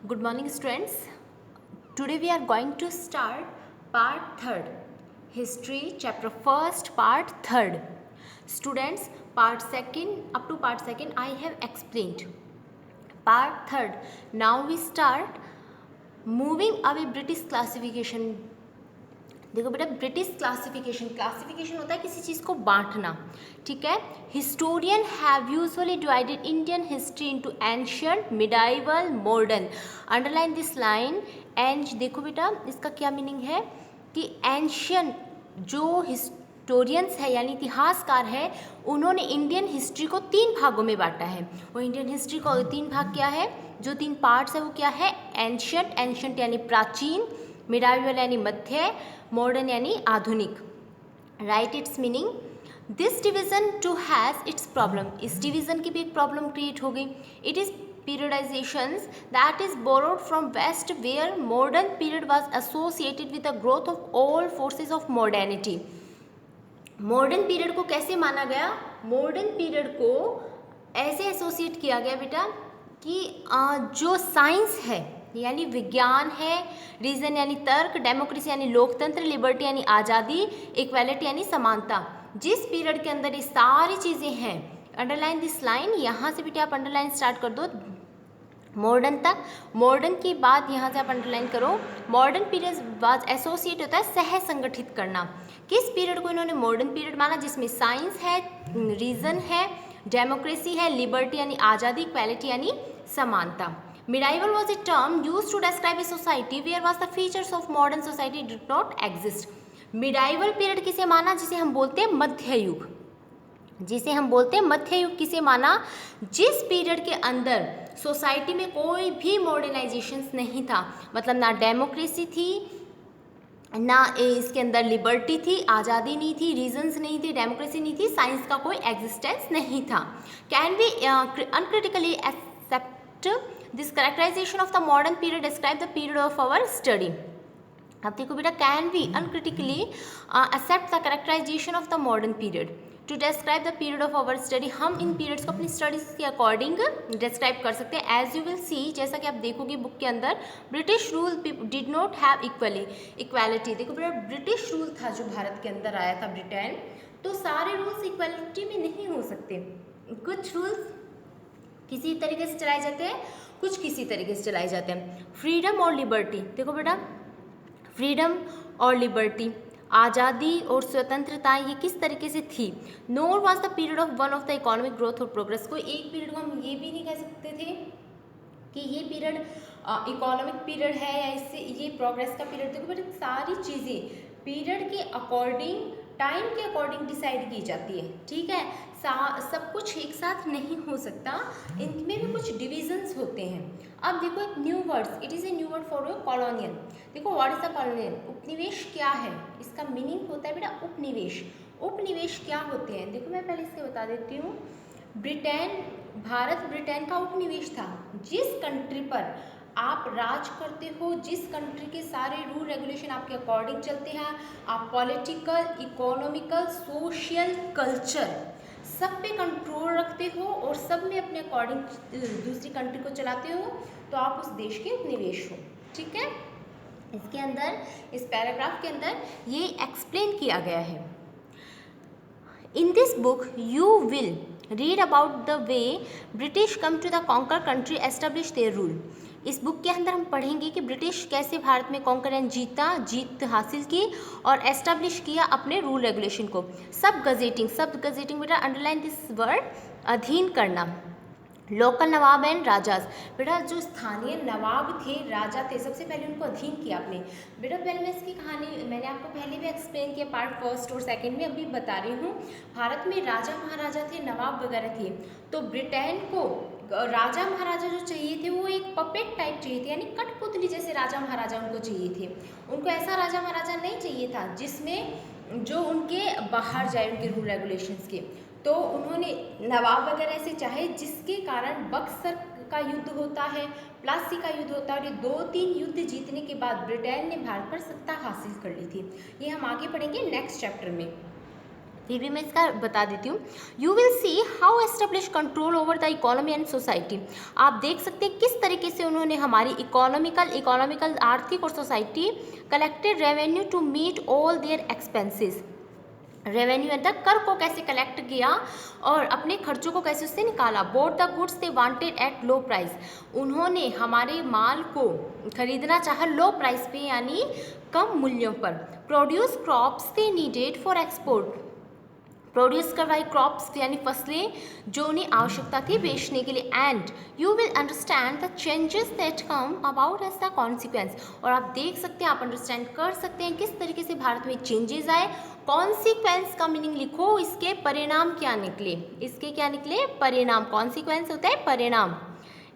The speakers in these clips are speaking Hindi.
Good morning, students. Today we are going to start part 3rd, History, chapter 1st, part 3rd. Students, part 2nd, up to part 2nd I have explained. Part 3rd, now we start moving away British classification. देखो बेटा, ब्रिटिश क्लासिफिकेशन होता है किसी चीज़ को बांटना, ठीक है. Historian have usually divided Indian history into ancient, medieval, modern. Underline this line. And देखो बेटा, इसका क्या मीनिंग है कि एंशियंट जो हिस्टोरियंस है यानी इतिहासकार है, उन्होंने इंडियन हिस्ट्री को 3 भागों में बांटा है. वो इंडियन हिस्ट्री को 3 भाग क्या है, जो 3 पार्ट्स है वो क्या है, एंशियंट यानी प्राचीन, मिडाइवल यानी मध्य, मॉडर्न यानी आधुनिक. Right its meaning. This division too has its problem. इस डिवीजन की भी एक प्रॉब्लम क्रिएट हो गई. It is periodizations that is borrowed from west where modern period was associated with the growth of all forces of modernity. Modern period को कैसे माना गया, मॉडर्न पीरियड को ऐसे एसोसिएट किया गया बेटा कि जो साइंस है यानी विज्ञान है, रीजन यानी तर्क, डेमोक्रेसी यानी लोकतंत्र, लिबर्टी यानी आज़ादी, इक्वालिटी यानी समानता, जिस पीरियड के अंदर ये सारी चीज़ें हैं. Underline this line. यहाँ से बेटा आप अंडरलाइन स्टार्ट कर दो मॉडर्न तक. मॉडर्न के बाद यहाँ से आप अंडरलाइन करो मॉडर्न पीरियड वाज एसोसिएट होता है सह संगठित करना. किस पीरियड को इन्होंने मॉडर्न पीरियड माना, जिसमें साइंस है, रीजन है, डेमोक्रेसी है, लिबर्टी यानी आज़ादी, इक्वालिटी यानी समानता. Medieval was a term used to describe a society where was the features of modern society did not exist. Medieval period किसे माना, जिसे हम बोलते हैं मध्य युग. जिसे हम बोलते हैं मध्य युग किसे माना, जिस पीरियड के अंदर सोसाइटी में कोई भी मॉडर्नाइजेशन नहीं था. मतलब ना डेमोक्रेसी थी, ना इसके अंदर लिबर्टी थी, आज़ादी नहीं थी, रीजन्स नहीं थी, डेमोक्रेसी नहीं थी, साइंस का कोई एग्जिस्टेंस नहीं था. Can we uncritically accept this characterisation of the modern period describe the period of our study. अब देखो बेटा, can we uncritically accept the characterisation of the modern period to describe the period of our study. हम इन पीरियड्स को अपनी स्टडीज़ के अकॉर्डिंग डिस्क्राइब कर सकते हैं. एज यू विल सी, जैसा कि आप देखोगे बुक के अंदर, British rule did not have equality. देखो बेटा, ब्रिटिश रूल था जो भारत के अंदर आया था, ब्रिटेन, तो सारे रूल्स इक्वालिटी में नहीं हो सकते. कुछ रूल्स किसी तरीके से चलाए जाते हैं, कुछ किसी तरीके से चलाए जाते हैं. फ्रीडम और लिबर्टी. देखो बेटा, फ्रीडम और लिबर्टी, आज़ादी और स्वतंत्रता, ये किस तरीके से थी. Nor was the period of one of the economic growth और प्रोग्रेस. कोई एक पीरियड को हम ये भी नहीं कह सकते थे कि ये पीरियड इकोनॉमिक पीरियड है या इससे ये प्रोग्रेस का पीरियड. देखो बेटा, सारी चीज़ें पीरियड के अकॉर्डिंग, टाइम के अकॉर्डिंग डिसाइड की जाती है, ठीक है. सब कुछ एक साथ नहीं हो सकता, इनमें भी कुछ डिविजन्स होते हैं. अब देखो एक new words, it is a new word for colonial. देखो व्हाट इज द कॉलोनियल. उपनिवेश क्या है, इसका मीनिंग होता है बेटा उपनिवेश. उपनिवेश क्या होते हैं, देखो मैं पहले इसके बता देती हूँ. भारत ब्रिटेन का उपनिवेश था. जिस कंट्री पर आप राज करते हो, जिस कंट्री के सारे रूल रेगुलेशन आपके अकॉर्डिंग चलते हैं, आप पॉलिटिकल, इकोनॉमिकल, सोशल, कल्चर सब पे कंट्रोल रखते हो और सब में अपने अकॉर्डिंग दूसरी कंट्री को चलाते हो, तो आप उस देश के उपनिवेश हो, ठीक है. इसके अंदर, इस पैराग्राफ के अंदर ये एक्सप्लेन किया गया है. In this book you will read about the way British come to the conquer country establish their rule. इस बुक के अंदर हम पढ़ेंगे कि ब्रिटिश कैसे भारत में कॉन्कर एंड जीत हासिल की और एस्टेब्लिश किया अपने रूल रेगुलेशन को. सब गजेटिंग बेटा अंडरलाइन दिस वर्ड, अधीन करना. लोकल नवाब एंड राजाज. बेटा जो स्थानीय नवाब थे, राजा थे, सबसे पहले उनको अधीन किया आपने. बेटा पहले मैं इसकी कहानी मैंने आपको पहले भी एक्सप्लेन किया पार्ट 1st और 2nd में, अभी बता रही हूँ. भारत में राजा महाराजा थे, नवाब वगैरह थे, तो ब्रिटेन को राजा महाराजा जो चाहिए थे वो एक पपेट टाइप चाहिए थे, यानी कठपुतली जैसे राजा महाराजा उनको चाहिए थे. उनको ऐसा राजा महाराजा नहीं चाहिए था जिसमें जो उनके बाहर जाए उनके रूल रेगुलेशंस के. तो उन्होंने नवाब वगैरह से चाहे, जिसके कारण बक्सर का युद्ध होता है, प्लासी का युद्ध होता है, और ये 2-3 युद्ध जीतने के बाद ब्रिटेन ने भारत पर सत्ता हासिल कर ली थी. ये हम आगे पढ़ेंगे नेक्स्ट चैप्टर में. फिर भी मैं इसका बता देती हूँ। You will see how establish control over the economy and society. आप देख सकते हैं किस तरीके से उन्होंने हमारी इकोनॉमिकल आर्थिक और society collected revenue to meet all their expenses. Revenue मतलब कर को कैसे कलेक्ट किया और अपने खर्चों को कैसे उससे निकाला। Boat the goods they wanted at low price. उन्होंने हमारे माल को खरीदना चाहा लो प्राइस पे यानी कम मूल्यों पर। Produce crops they needed for export. Produce करवाई क्रॉप्स यानी फसलें जो उन्हें आवश्यकता थी बेचने के लिए। And you will understand the changes that come about as the consequence. और आप देख सकते हैं, आप अंडरस्टैंड कर सकते हैं किस तरीके से भारत में चेंजेस आए। कॉन्सिक्वेंस का मीनिंग लिखो, इसके परिणाम क्या निकले। इसके क्या निकले? परिणाम। कॉन्सिक्वेंस होता है परिणाम,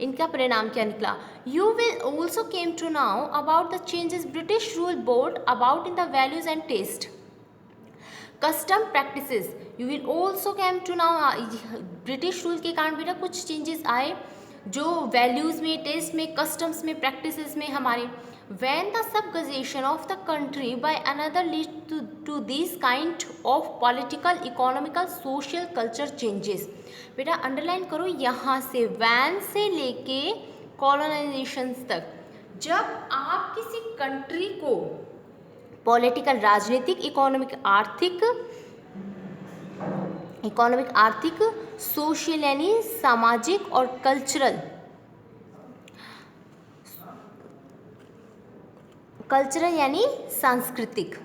इनका परिणाम क्या निकला। You will also came to now about the changes British rule brought about in the values and taste custom practices. You will also came to now, British rule के कारण बेटा कुछ चेंजेस आए जो वैल्यूज़ में, टेस्ट में, कस्टम्स में, प्रैक्टिसेस में हमारे। When the subjugation of the country by another leads to these kind of political, economical, social, culture changes। बेटा अंडरलाइन करो यहाँ से, वैन से लेके कॉलोनाइजेशन तक। जब आप किसी कंट्री को पॉलिटिकल, राजनीतिक, इकोनॉमिक, आर्थिक, सोशल यानी सामाजिक और कल्चरल यानी सांस्कृतिक,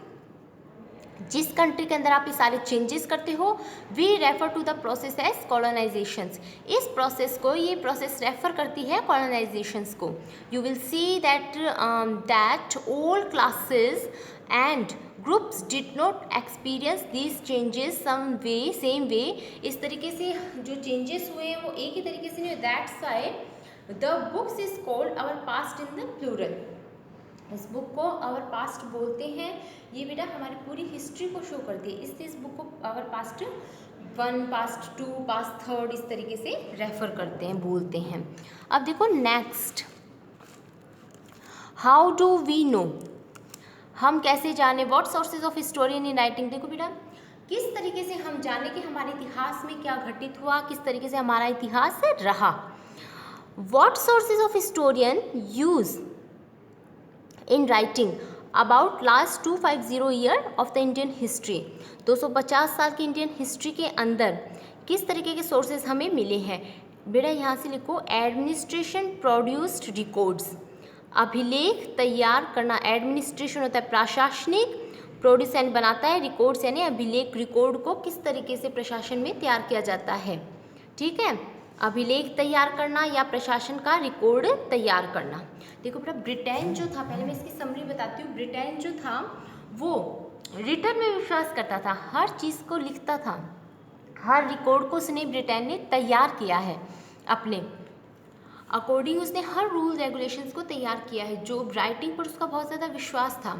जिस कंट्री के अंदर आप ये सारे चेंजेस करते हो, we refer to the process as colonisations. इस प्रोसेस को, ये प्रोसेस रेफर करती है कॉलोनाइजेशंस को। You will see that all classes and groups did not experience these changes same way. इस तरीके से जो चेंजेस हुए वो एक ही तरीके से नहीं हुए। That's why the books is called our past in the plural. इस बुक को आवर पास्ट बोलते हैं। ये बेटा हमारी पूरी हिस्ट्री को शो करती है, इसलिए इस बुक को आवर पास्ट 1, पास्ट 2, पास्ट 3 इस तरीके से रेफर करते हैं, बोलते हैं। अब देखो next, how do we know, हम कैसे जाने। What sources of historian in writing. देखो बेटा किस तरीके से हम जाने कि हमारे इतिहास में क्या घटित हुआ, किस तरीके से हमारा इतिहास रहा। What sources of historian use in writing about last 250 year of the Indian history। 250 साल की इंडियन हिस्ट्री के अंदर किस तरीके के सोर्सेज हमें मिले हैं। बेटा यहाँ से लिखो, एडमिनिस्ट्रेशन प्रोड्यूस्ड रिकॉर्ड्स। अभिलेख तैयार करना, एडमिनिस्ट्रेशन होता है प्रशासनिक, प्रोड्यूस यानी बनाता है, रिकॉर्ड्स यानी अभिलेख, रिकॉर्ड को किस तरीके से प्रशासन में तैयार किया जाता है। ठीक है, अभिलेख तैयार करना या प्रशासन का रिकॉर्ड तैयार करना। देखो बेटा ब्रिटेन जो था, पहले मैं इसकी समरी बताती हूँ। ब्रिटेन जो था वो रिटर्न में विश्वास करता था, हर चीज़ को लिखता था, हर रिकॉर्ड को उसने ब्रिटेन ने तैयार किया है अपने अकॉर्डिंग। उसने हर रूल रेगुलेशंस को तैयार किया है, जो राइटिंग पर उसका बहुत ज़्यादा विश्वास था।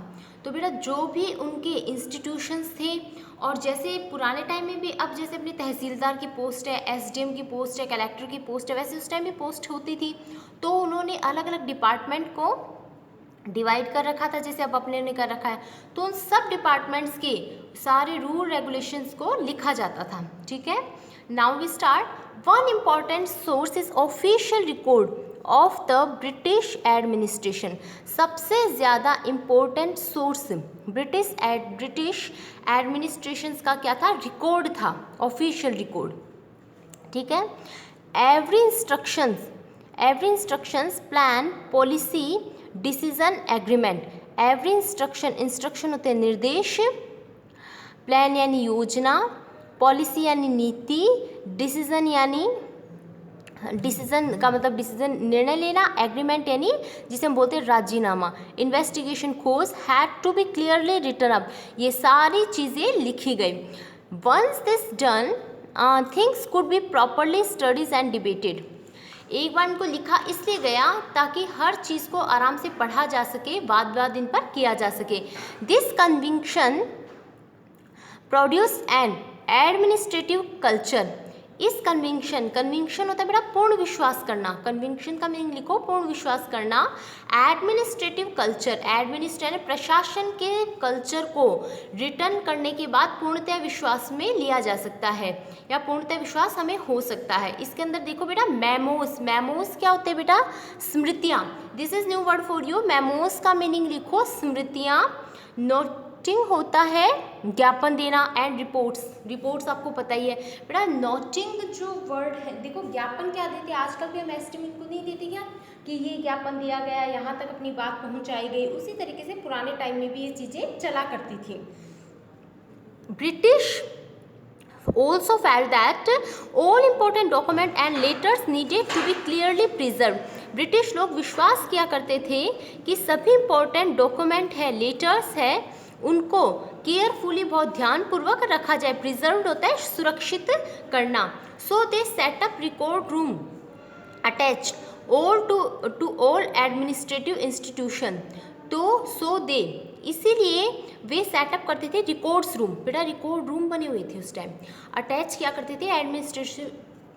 तो बेटा जो भी उनके इंस्टीट्यूशंस थे, और जैसे पुराने टाइम में भी, अब जैसे अपने तहसीलदार की पोस्ट है, एसडीएम की पोस्ट है, कलेक्टर की पोस्ट है, वैसे उस टाइम भी पोस्ट होती थी। तो उन्होंने अलग अलग डिपार्टमेंट को डिवाइड कर रखा था, जैसे अब अपने ने कर रखा है। तो उन सब डिपार्टमेंट्स के सारे रूल रेगुलेशंस को लिखा जाता था। ठीक है, now we start. One important source is official record of the British administration. सबसे ज़्यादा इम्पोर्टेंट सोर्स ब्रिटिश एडमिनिस्ट्रेशन का क्या था? रिकॉर्ड था, ऑफिशियल रिकॉर्ड। ठीक है, every instructions, plan, policy, decision, agreement. Every instruction होते हैं निर्देश, प्लान यानी योजना, पॉलिसी यानी नीति, डिसीजन का मतलब डिसीजन निर्णय लेना, एग्रीमेंट यानी जिसे हम बोलते हैं राजीनामा, इन्वेस्टिगेशन खोज, had to be clearly written up. ये सारी चीज़ें लिखी गई। Once this done things could be properly studies and debated. एक बार इनको लिखा इसलिए गया ताकि हर चीज़ को आराम से पढ़ा जा सके, वाद विवाद इन पर किया जा सके। This conviction produce an administrative culture. इस कन्विक्शन, कन्विक्शन होता है बेटा पूर्ण विश्वास करना, कन्विक्शन का मीनिंग लिखो पूर्ण विश्वास करना। एडमिनिस्ट्रेटिव कल्चर, एडमिनिस्ट्रेटिव प्रशासन के कल्चर को रिटर्न करने के बाद पूर्णतः विश्वास में लिया जा सकता है या पूर्णतः विश्वास हमें हो सकता है। इसके अंदर देखो बेटा मेमोस, मेमोस क्या होते हैं बेटा स्मृतियाँ, this is new word for you. Memos का मीनिंग लिखो स्मृतियाँ। नोटिंग होता है ज्ञापन देना एंड रिपोर्ट्स, रिपोर्ट्स आपको पता ही है बेटा। नोटिंग जो वर्ड है देखो ज्ञापन क्या देते हैं आजकल भी हम एस्टिमेट को नहीं देते क्या कि ये ज्ञापन दिया गया यहाँ तक अपनी बात पहुँचाई गई, उसी तरीके से पुराने टाइम में भी ये चीज़ें चला करती थी। British also felt that all important document and letters needed to be clearly preserved। British लोग विश्वास किया करते थे कि सभी इम्पोर्टेंट डॉक्यूमेंट है, लेटर्स है, उनको केयरफुली बहुत ध्यानपूर्वक रखा जाए। प्रिजर्व्ड होता है सुरक्षित करना। So they set up record room attach all to all administrative institution. तो सो दे इसीलिए वे सेटअप करते थे रिकॉर्ड्स रूम, बेटा रिकॉर्ड रूम बने हुए थे उस टाइम, अटैच किया करते थे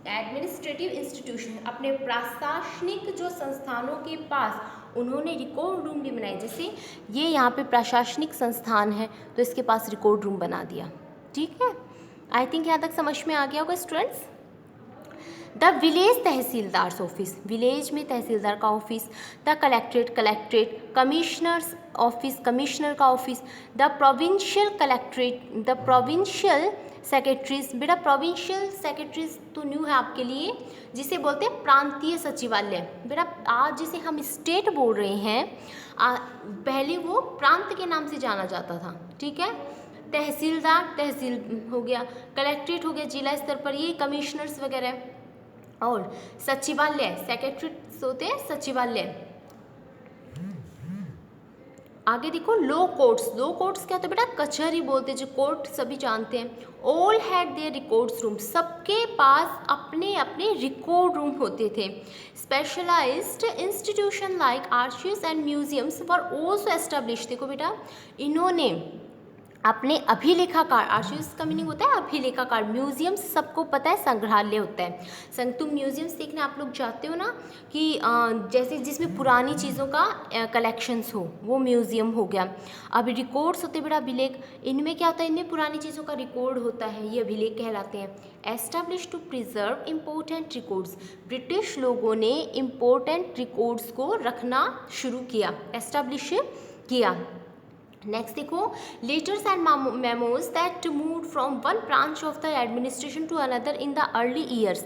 एडमिनिस्ट्रेटिव इंस्टीट्यूशन, अपने प्रशासनिक जो संस्थानों के पास उन्होंने रिकॉर्ड रूम भी बनाए। जैसे ये यहाँ पे प्रशासनिक संस्थान है तो इसके पास रिकॉर्ड रूम बना दिया। ठीक है, आई थिंक यहाँ तक समझ में आ गया होगा students. The village tehsildar's office, village में तहसीलदार का office. The collectorate, collectorate. Commissioner's office, commissioner का office. The provincial collectorate, the provincial secretaries, बेटा प्रोविंशियल सेक्रेटरीज तो न्यू है आपके लिए, जिसे बोलते हैं प्रांतीय सचिवालय। बेटा आज जिसे हम स्टेट बोल रहे हैं पहले वो प्रांत के नाम से जाना जाता था। ठीक है, तहसीलदार तहसील हो गया, कलेक्ट्रेट हो गया जिला स्तर पर, ये कमिश्नर्स वगैरह, और सचिवालय सेक्रेटरीज होते हैं सचिवालय। आगे देखो लो कोर्ट्स, लो कोर्ट्स क्या होता है बेटा कचहरी बोलते हैं, जो कोर्ट सभी जानते हैं। All had their records room, सबके पास अपने अपने रिकॉर्ड रूम होते थे। Specialised institution like archives and museums were also establish. देखो बेटा इन्होंने अपने अभिलेखाकार, आर्chives का मीनिंग होता है अभिलेखाकार, म्यूजियम्स सबको पता है संग्रहालय होता है। तुम म्यूजियम्स देखने आप लोग जाते हो ना कि जैसे जिसमें पुरानी चीज़ों का कलेक्शंस हो, वो म्यूजियम हो गया। अब रिकॉर्ड्स होते हैं बेटा अभिलेख, इनमें क्या होता है, इनमें पुरानी चीज़ों का रिकॉर्ड होता है, ये अभिलेख कहलाते हैं। Establish to preserve important records, British लोगों ने इम्पोर्टेंट रिकॉर्ड्स को रखना शुरू किया, एस्टैब्लिश किया। नेक्स्ट देखो letters and memos that move from one branch of the administration to another in the early years.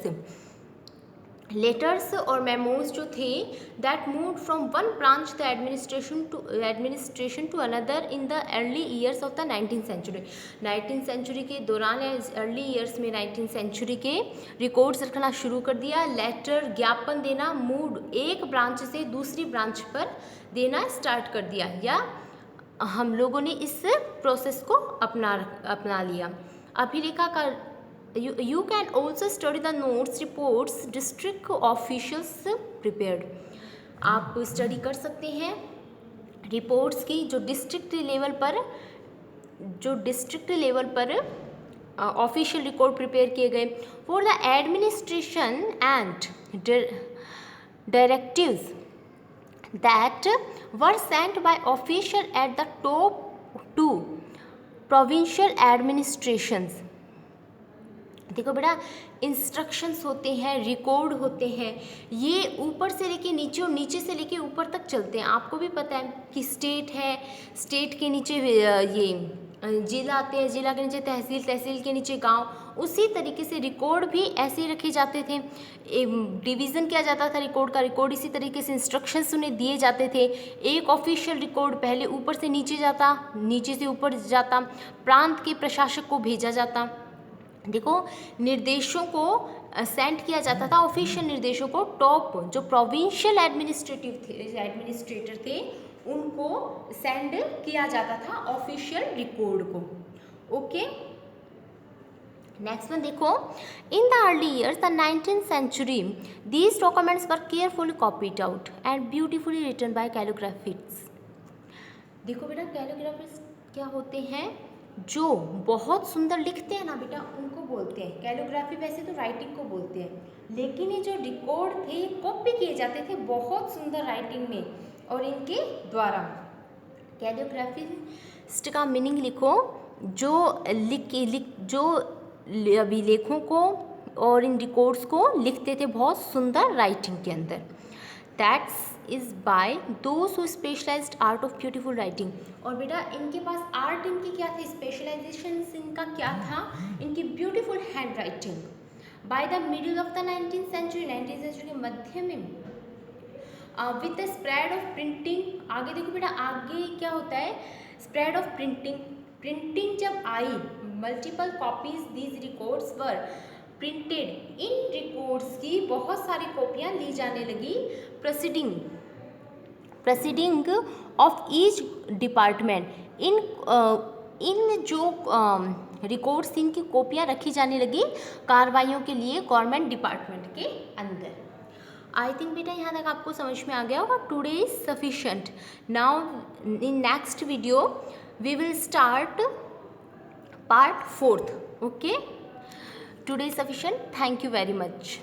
Letters और मेमोज जो थे that move from one branch the administration to another in the early years of the 19th century. 19th century के दौरान अर्ली ईयर्स में 19th सेंचुरी के रिकॉर्ड्स रखना शुरू कर दिया। लेटर ज्ञापन देना मूव एक ब्रांच से दूसरी ब्रांच पर देना स्टार्ट कर दिया, या हम लोगों ने इस प्रोसेस को अपना लिया। अभिलेखाकार, you can also study the notes reports district officials prepared. आप स्टडी कर सकते हैं रिपोर्ट्स की जो डिस्ट्रिक्ट लेवल पर ऑफिशियल रिकॉर्ड प्रिपेयर किए गए। For the administration and directives that were sent by official at the top to provincial administrations। देखो बेटा इंस्ट्रक्शंस होते हैं, रिकॉर्ड होते हैं, ये ऊपर से लेके नीचे और नीचे से लेके ऊपर तक चलते हैं। आपको भी पता है कि स्टेट है, स्टेट के नीचे ये जिला आते हैं, जिला के नीचे तहसील, तहसील के नीचे गांव, उसी तरीके से रिकॉर्ड भी ऐसे ही रखे जाते थे। डिवीज़न किया जाता था रिकॉर्ड का, रिकॉर्ड इसी तरीके से इंस्ट्रक्शंस उन्हें दिए जाते थे। एक ऑफिशियल रिकॉर्ड पहले ऊपर से नीचे जाता, नीचे से ऊपर जाता, प्रांत के प्रशासक को भेजा जाता। देखो निर्देशों को सेंड किया जाता था, ऑफिशियल निर्देशों को टॉप जो प्रोविंशियल एडमिनिस्ट्रेटर थे उनको सेंड किया जाता था ऑफिशियल रिकॉर्ड को। ओके, नेक्स्ट वन देखो in the early years the 19th century these documents were carefully copied out and beautifully written by calligraphist. देखो बेटा कैलीग्राफिस्ट क्या होते हैं, जो बहुत सुंदर लिखते हैं ना बेटा, उनको बोलते हैं कैलिग्राफी। वैसे तो राइटिंग को बोलते हैं, लेकिन ये जो रिकॉर्ड थे कॉपी किए जाते थे बहुत सुंदर राइटिंग में और इनके द्वारा। कैलिग्राफिस्ट का मीनिंग लिखो, जो जो अभिलेखों को और इन रिकॉर्ड्स को लिखते थे बहुत सुंदर राइटिंग के अंदर। That's is by those who specialized art of beautiful writing. और बेटा इनके पास आर्ट इनकी क्या थी, स्पेशलाइजेशन इनका क्या था, इनकी beautiful hand writing. By the middle of the 19th century, 19th century के मध्य में, with the spread of printing, आगे देखो बेटा आगे क्या होता है, स्प्रेड ऑफ प्रिंटिंग। प्रिंटिंग जब आई, multiple copies these records were printed, इन रिकॉर्ड्स की बहुत सारी कॉपियाँ ली जाने लगी। प्रोसीडिंग ऑफ ईच डिपार्टमेंट, इन जो रिकॉर्ड्स इनकी कॉपियाँ रखी जाने लगी कार्रवाइयों के लिए गवर्नमेंट डिपार्टमेंट के अंदर। आई थिंक बेटा यहाँ तक आपको समझ में आ गया होगा। Today is sufficient. Now in next video we will start part 4th। Okay, today is sufficient. Thank you very much.